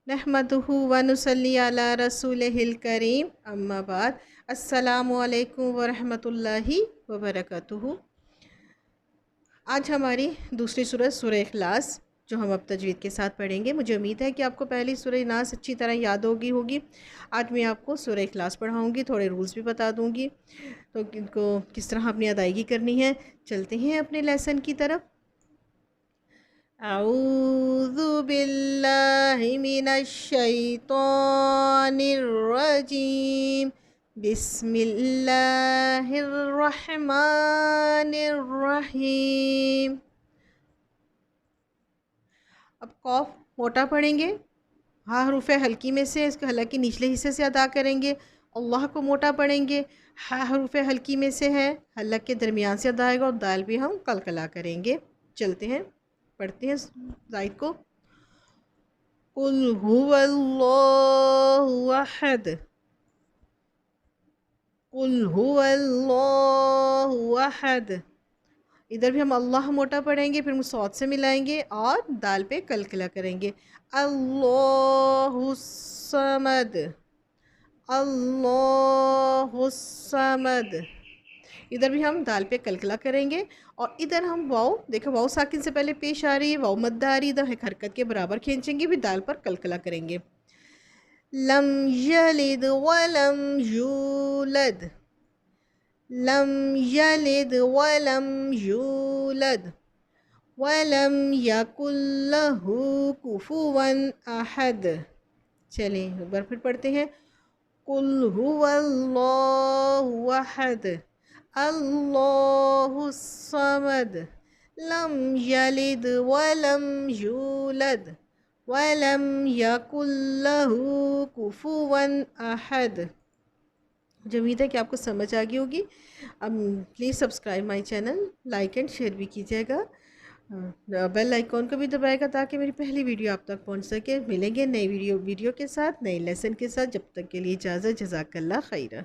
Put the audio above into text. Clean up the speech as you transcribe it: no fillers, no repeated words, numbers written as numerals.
नहमदुहु व नुसल्ली अला रसूलिहिल करीम अम्मा बाद। अस्सलामु अलैकुम व रहमतुल्लाहि व बरकातुहू। आज हमारी दूसरी सूरत सूरह इखलास जो हम अब तजवीद के साथ पढ़ेंगे। मुझे उम्मीद है कि आपको पहली सूरह नास अच्छी तरह याद होगी। आज मैं आपको सूरह इखलास पढ़ाऊँगी, थोड़े रूल्स भी बता दूँगी तो इनको किस तरह अपनी अदायगी करनी है। चलते हैं अपने लेसन की तरफ। अऊज़ु बिल्लाहि मिनश शैतानिर रजीम। बिस्मिल्लाहिर रहमानिर रहीम। अब कॉफ मोटा पढ़ेंगे, हा हरूफ हल्की में से इसके हलक के निचले हिस्से से अदा करेंगे। अल्लाह को मोटा पढ़ेंगे, हा हरूफ हल्की में से है, हलक के दरमियान से अदा आएगा और दाल भी हम कलकला करेंगे। चलते हैं, पढ़ते हैं जायद को। कुल हुवल्लाहु अहद। कुल हुवल्लाहु अहद। इधर भी हम अल्लाह मोटा पढ़ेंगे, फिर सौद से मिलाएंगे और दाल पे कलकला करेंगे। अल्लाहु समद। अल्लाहु समद। इधर भी हम दाल पे कलकला करेंगे और इधर हम वाव, देखो वाव साकिन से पहले पेश आ रही है, वाव मद्दा आ रही है, इधर एक हरकत के बराबर खींचेंगे, फिर दाल पर कलकला करेंगे। लम यलिद वलम यूलद। लम यलिद वलम यूलद। वलम यकुल लहू कुफुवन अहद। चलें एक बार फिर पढ़ते हैं। कुल हुवल्लाहु अहद। अल्लाहु समद। लम यलिद वलम यूलद। वलम यकुल लहू कुफुवन अहद। मुझे उम्मीद है कि आपको समझ आ गई होगी। अब please subscribe my channel, like and share भी कीजिएगा, बेल आइकॉन को भी दबाएगा ताकि मेरी पहली वीडियो आप तक पहुंच सके। मिलेंगे नई वीडियो के साथ, नए लेसन के साथ। जब तक के लिए इजाज़त। जज़ाकल्लाह खैरा।